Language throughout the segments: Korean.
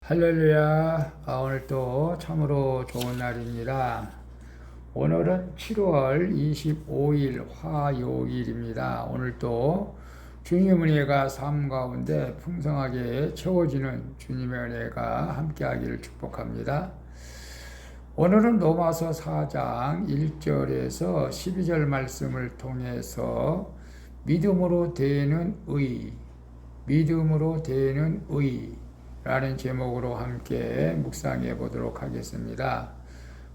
할렐루야. 오늘 또 참으로 좋은 날입니다. 오늘은 7월 25일 화요일입니다. 오늘 또 주님의 은혜가 삶 가운데 풍성하게 채워지는 주님의 은혜가 함께하기를 축복합니다. 오늘은 로마서 4장 1절에서 12절 말씀을 통해서 믿음으로 되는 의 라는 제목으로 함께 묵상해 보도록 하겠습니다.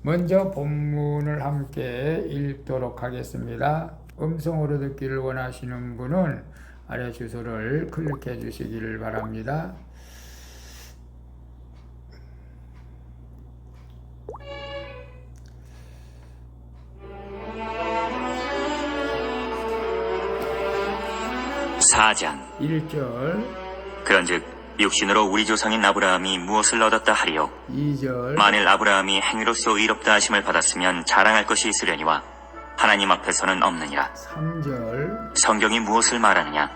먼저 본문을 함께 읽도록 하겠습니다. 음성으로 듣기를 원하시는 분은 아래 주소를 클릭해 주시기를 바랍니다. 사장 1절, 그런즉 육신으로 우리 조상인 아브라함이 무엇을 얻었다 하리요. 2절, 만일 아브라함이 행위로서 의롭다 하심을 받았으면 자랑할 것이 있으려니와 하나님 앞에서는 없느니라. 3절, 성경이 무엇을 말하느냐?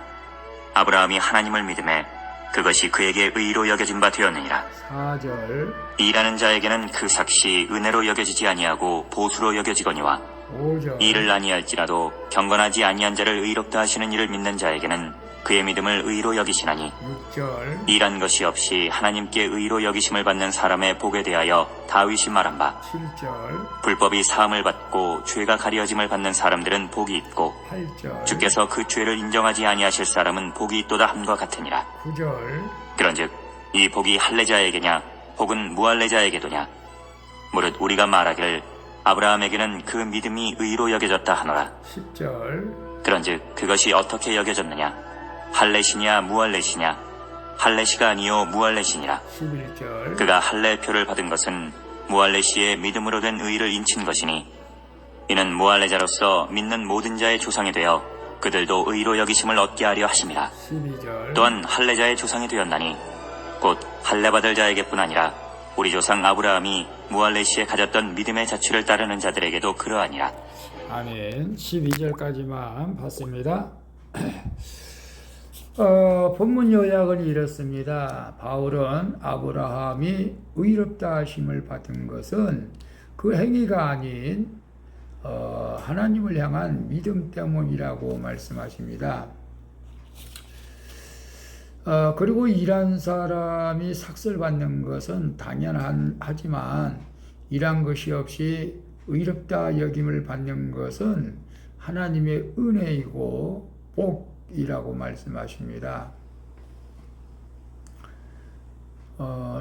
아브라함이 하나님을 믿음에 그것이 그에게 의로 여겨진 바 되었느니라. 4절, 일하는 자에게는 그 삭시 은혜로 여겨지지 아니하고 보수로 여겨지거니와 5절, 일을 아니할지라도 경건하지 아니한 자를 의롭다 하시는 이를 믿는 자에게는 그의 믿음을 의로 여기시나니 6절, 일한 것이 없이 하나님께 의로 여기심을 받는 사람의 복에 대하여 다윗이 말한 바 7절, 불법이 사함을 받고 죄가 가려짐을 받는 사람들은 복이 있고 8절, 주께서 그 죄를 인정하지 아니하실 사람은 복이 있도다 함과 같으니라. 9절, 그런즉 이 복이 할례자에게냐 혹은 무할례자에게도냐? 무릇 우리가 말하기를 아브라함에게는 그 믿음이 의로 여겨졌다 하노라. 10절, 그런즉 그것이 어떻게 여겨졌느냐? 할례시냐 무할례시냐? 할례시가 아니요 무할례시니라. 11절, 그가 할례표를 받은 것은 무할례시의 믿음으로 된 의를 인친 것이니 이는 무할례자로서 믿는 모든 자의 조상이 되어 그들도 의로 여기심을 얻게 하려 하심이라. 12절, 또한 할례자의 조상이 되었나니 곧 할례받을 자에게뿐 아니라 우리 조상 아브라함이 무할례시에 가졌던 믿음의 자취를 따르는 자들에게도 그러하니라. 아멘. 12절까지만 봤습니다. 본문 요약은 이렇습니다. 바울은 아브라함이 의롭다 하심을 받은 것은 그 행위가 아닌 하나님을 향한 믿음 때문이라고 말씀하십니다. 그리고 일한 사람이 삭슬 받는 것은 당연하지만 일한 것이 없이 의롭다 여김을 받는 것은 하나님의 은혜이고 복이라고 말씀하십니다.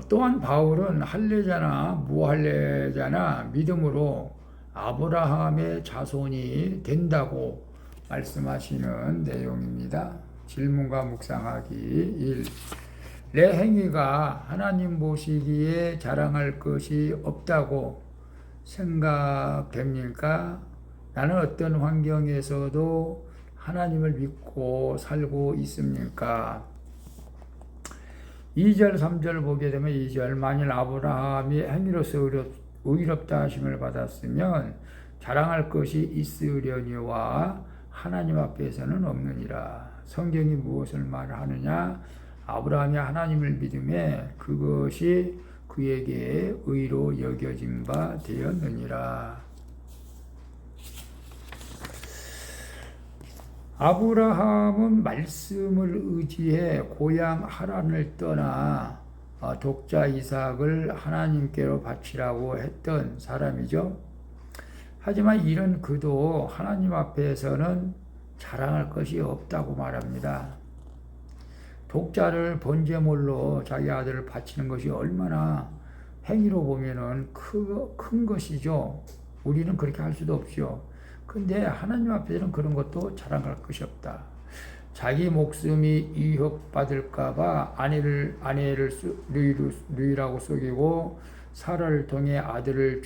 또한 바울은 할례자나 무할례자나 믿음으로 아브라함의 자손이 된다고 말씀하시는 내용입니다. 질문과 묵상하기 1. 내 행위가 하나님 보시기에 자랑할 것이 없다고 생각됩니까? 나는 어떤 환경에서도 하나님을 믿고 살고 있습니까? 2절, 3절 보게 되면 2절, 만일 아브라함이 행위로서 의롭다 하심을 받았으면 자랑할 것이 있으려니와 하나님 앞에서는 없느니라. 성경이 무엇을 말하느냐? 아브라함이 하나님을 믿음에 그것이 그에게 의로 여겨진 바 되었느니라. 아브라함은 말씀을 의지해 고향 하란을 떠나 독자 이삭을 하나님께로 바치라고 했던 사람이죠. 하지만 이런 그도 하나님 앞에서는 자랑할 것이 없다고 말합니다. 독자를 번제물로 자기 아들을 바치는 것이 얼마나 행위로 보면은 큰 것이죠. 우리는 그렇게 할 수도 없죠. 근데 하나님 앞에서는 그런 것도 자랑할 것이 없다. 자기 목숨이 위협받을까봐 아내를 누이라고 속이고 사라를 통해 아들을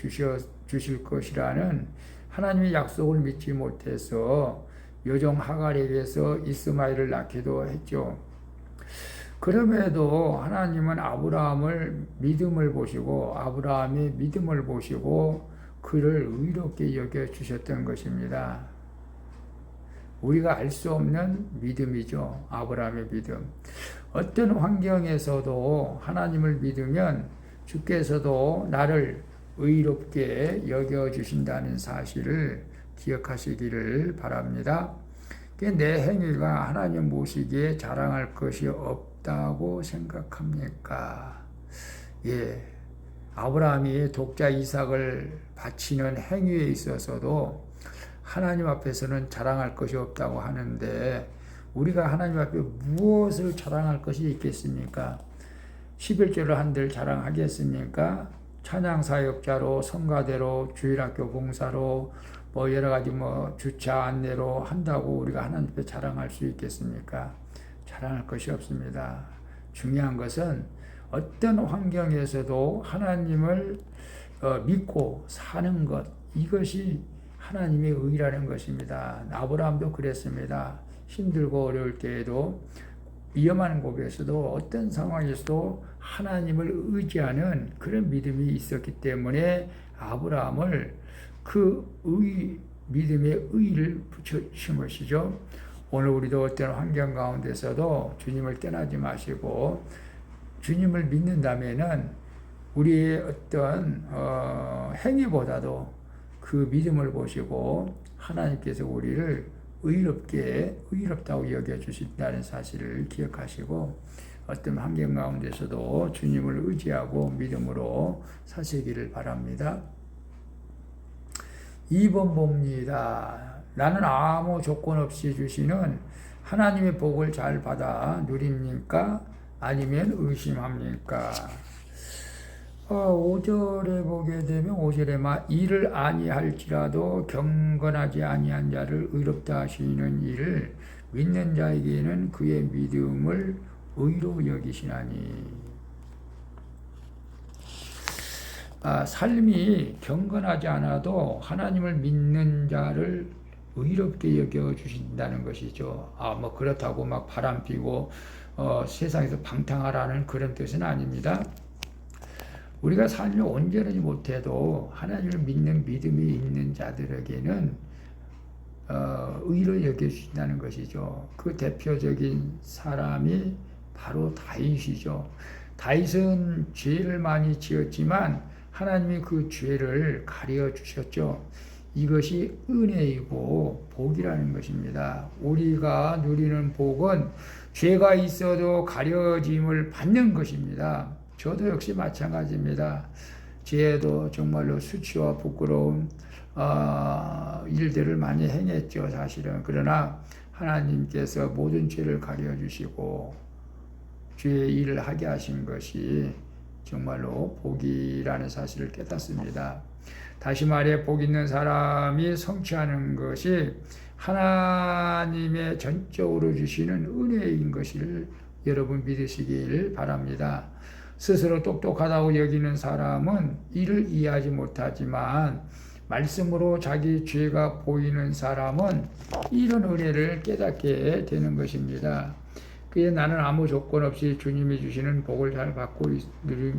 주실 것이라는 하나님의 약속을 믿지 못해서 여종 하갈에게서 이스마엘을 낳기도 했죠. 그럼에도 하나님은 아브라함의 믿음을 보시고 그를 의롭게 여겨주셨던 것입니다. 우리가 알 수 없는 믿음이죠. 아브라함의 믿음. 어떤 환경에서도 하나님을 믿으면 주께서도 나를 의롭게 여겨주신다는 사실을 기억하시기를 바랍니다. 내 행위가 하나님 보시기에 자랑할 것이 없다고 생각합니까? 예. 아브라함이 독자 이삭을 바치는 행위에 있어서도 하나님 앞에서는 자랑할 것이 없다고 하는데 우리가 하나님 앞에 무엇을 자랑할 것이 있겠습니까? 11조를 한들 자랑하겠습니까? 찬양 사역자로, 성가대로, 주일학교 봉사로, 여러 가지 주차 안내로 한다고 우리가 하나님 앞에 자랑할 수 있겠습니까? 자랑할 것이 없습니다. 중요한 것은 어떤 환경에서도 하나님을 믿고 사는 것, 이것이 하나님의 의라는 것입니다. 아브라함도 그랬습니다. 힘들고 어려울 때에도 위험한 곳에서도 어떤 상황에서도 하나님을 의지하는 그런 믿음이 있었기 때문에 아브라함을 그 믿음의 의를 붙여주신 것이죠. 오늘 우리도 어떤 환경 가운데서도 주님을 떠나지 마시고 주님을 믿는다면은 우리의 어떤 행위보다도 그 믿음을 보시고 하나님께서 우리를 의롭다고 여겨주신다는 사실을 기억하시고 어떤 환경 가운데서도 주님을 의지하고 믿음으로 사시기를 바랍니다. 2번 봅니다. 나는 아무 조건 없이 주시는 하나님의 복을 잘 받아 누립니까? 아니면 의심합니까? 5절에 보게 되면 5절에 이를 아니할지라도 경건하지 아니한 자를 의롭다 하시는 이를 믿는 자에게는 그의 믿음을 의로 여기시나니. 삶이 경건하지 않아도 하나님을 믿는 자를 의롭게 여겨주신다는 것이죠. 그렇다고 바람 피고 세상에서 방탕하라는 그런 뜻은 아닙니다. 우리가 삶이 온전하지 못해도 하나님을 믿는 믿음이 있는 자들에게는 의로 여겨주신다는 것이죠. 그 대표적인 사람이 바로 다윗이죠. 다윗은 죄를 많이 지었지만 하나님이 그 죄를 가려 주셨죠. 이것이 은혜이고 복이라는 것입니다. 우리가 누리는 복은 죄가 있어도 가려짐을 받는 것입니다. 저도 역시 마찬가지입니다. 죄도 정말로 수치와 부끄러운 일들을 많이 행했죠, 사실은. 그러나 하나님께서 모든 죄를 가려주시고 죄의 일을 하게 하신 것이 정말로 복이라는 사실을 깨닫습니다. 다시 말해 복 있는 사람이 성취하는 것이 하나님의 전적으로 주시는 은혜인 것을 여러분 믿으시길 바랍니다. 스스로 똑똑하다고 여기는 사람은 이를 이해하지 못하지만 말씀으로 자기 죄가 보이는 사람은 이런 은혜를 깨닫게 되는 것입니다. 그에 나는 아무 조건 없이 주님이 주시는 복을 잘 받고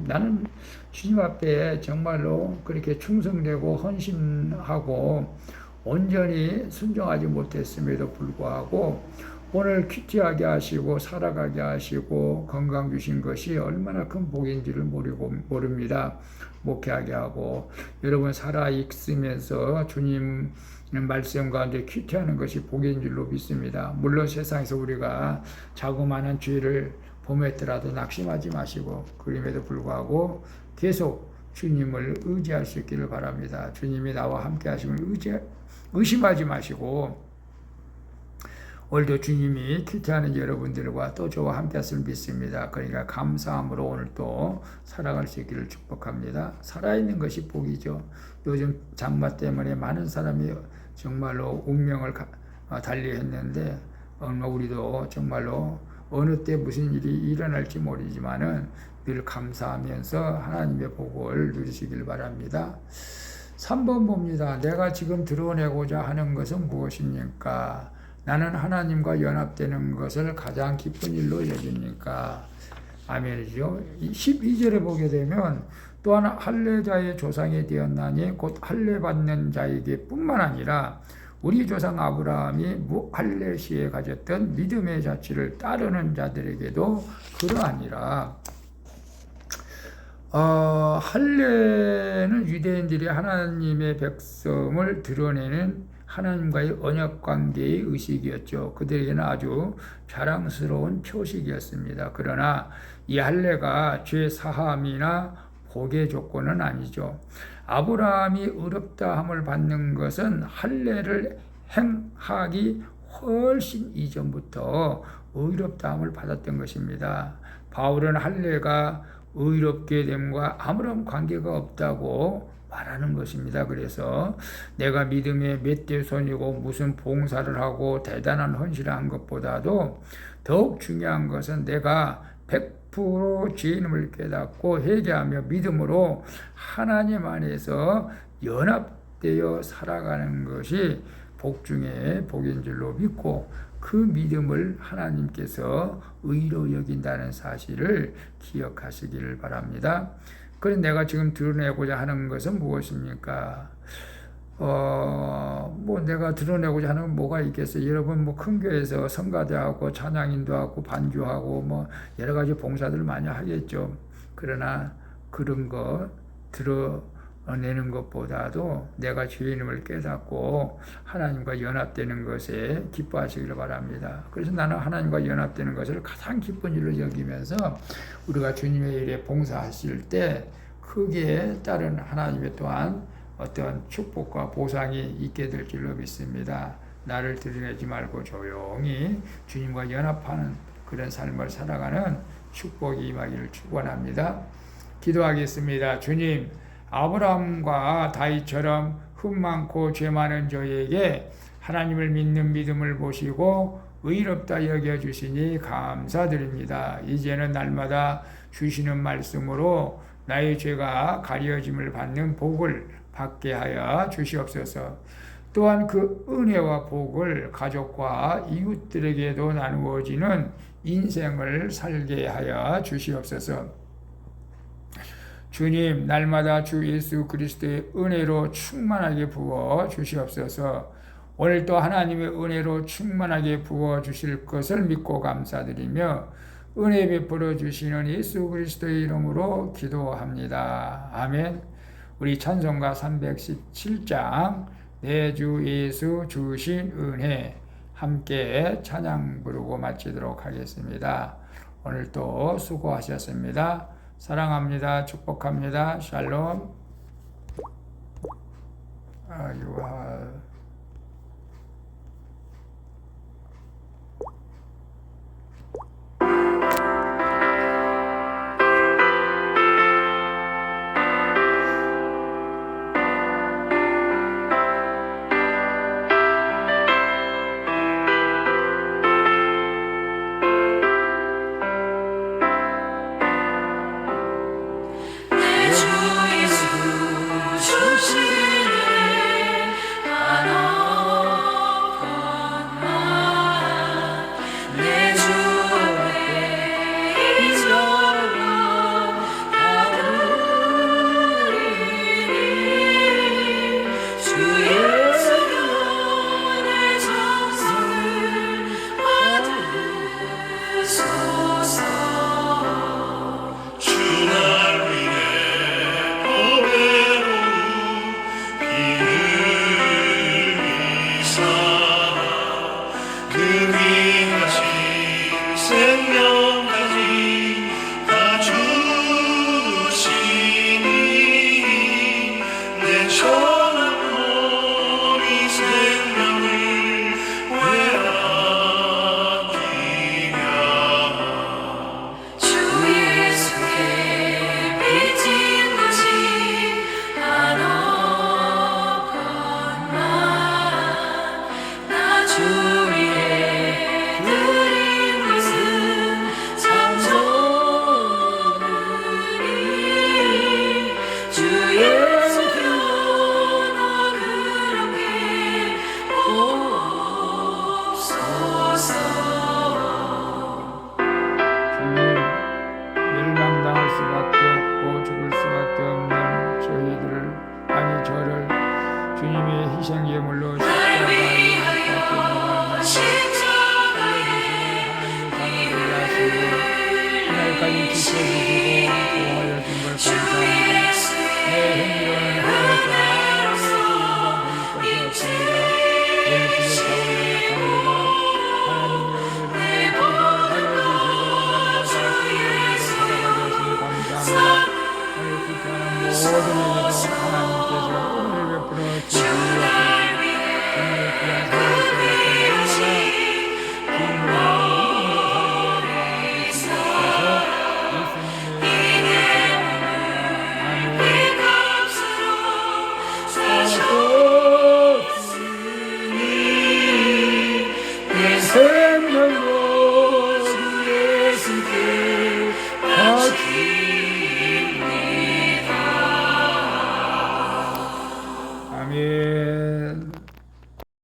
나는 주님 앞에 정말로 그렇게 충성되고 헌신하고 온전히 순종하지 못했음에도 불구하고 오늘 큐티하게 하시고 살아가게 하시고 건강 주신 것이 얼마나 큰 복인지를 모릅니다. 목회하게 하고 여러분 살아 있으면서 주님 말씀 가운데 큐티하는 것이 복인 줄로 믿습니다. 물론 세상에서 우리가 자그마한 죄를 범했더라도 낙심하지 마시고 그럼에도 불구하고 계속 주님을 의지할 수 있기를 바랍니다. 주님이 나와 함께 하심을 의심하지 마시고 오늘도 주님이 큐티하는 여러분들과 또 저와 함께 하시를 믿습니다. 그러니까 감사함으로 오늘 또 살아갈 수 있기를 축복합니다. 살아있는 것이 복이죠. 요즘 장마 때문에 많은 사람이 정말로 운명을 달리했는데 우리도 정말로 어느 때 무슨 일이 일어날지 모르지만은 늘 감사하면서 하나님의 복을 누리시길 바랍니다. 3번 봅니다. 내가 지금 드러내고자 하는 것은 무엇입니까? 나는 하나님과 연합되는 것을 가장 기쁜 일로 여깁니까? 아멘이죠. 12절에 보게 되면 또한 할례자의 조상이 되었나니 곧 할례 받는 자에게 뿐만 아니라 우리 조상 아브라함이 할례 시에 가졌던 믿음의 자취를 따르는 자들에게도 그러하니라. 할례는 유대인들이 하나님의 백성을 드러내는 하나님과의 언약 관계의 의식이었죠. 그들에게는 아주 자랑스러운 표식이었습니다. 그러나 이 할례가 죄 사함이나 복의 조건은 아니죠. 아브라함이 의롭다함을 받는 것은 할례를 행하기 훨씬 이전부터 의롭다함을 받았던 것입니다. 바울은 할례가 의롭게 됨과 아무런 관계가 없다고 말하는 것입니다. 그래서 내가 믿음의 맷대 손이고 무슨 봉사를 하고 대단한 헌신을 한 것보다도 더욱 중요한 것은 내가 100% 죄인임을 깨닫고 회개하며 믿음으로 하나님 안에서 연합되어 살아가는 것이 복 중에 복인 줄로 믿고 그 믿음을 하나님께서 의로 여긴다는 사실을 기억하시기를 바랍니다. 그래서 내가 지금 드러내고자 하는 것은 무엇입니까? 내가 드러내고자 하는 건 뭐가 있겠어요? 여러분, 큰 교회에서 성가대 하고, 찬양인도 하고, 반주하고, 여러 가지 봉사들 많이 하겠죠. 그러나, 그런 거 드러내는 것보다도 내가 죄인임을 깨닫고 하나님과 연합되는 것에 기뻐하시기를 바랍니다. 그래서 나는 하나님과 연합되는 것을 가장 기쁜 일로 여기면서 우리가 주님의 일에 봉사하실 때 크게 따른 하나님의 또한 어떤 축복과 보상이 있게 될 줄로 믿습니다. 나를 드러내지 말고 조용히 주님과 연합하는 그런 삶을 살아가는 축복이 임하기를 축원합니다. 기도하겠습니다. 주님, 아브라함과 다윗처럼 흠 많고 죄 많은 저에게 하나님을 믿는 믿음을 보시고 의롭다 여겨주시니 감사드립니다. 이제는 날마다 주시는 말씀으로 나의 죄가 가려짐을 받는 복을 받게 하여 주시옵소서. 또한 그 은혜와 복을 가족과 이웃들에게도 나누어지는 인생을 살게 하여 주시옵소서. 주님, 날마다 주 예수 그리스도의 은혜로 충만하게 부어 주시옵소서. 오늘도 하나님의 은혜로 충만하게 부어 주실 것을 믿고 감사드리며 은혜 베풀어 주시는 예수 그리스도의 이름으로 기도합니다. 아멘. 우리 찬송가 317장 내 주 예수 주신 은혜 함께 찬양 부르고 마치도록 하겠습니다. 오늘도 수고하셨습니다. 사랑합니다. 축복합니다. 샬롬. 유할. 내 주 예수 주시네 만세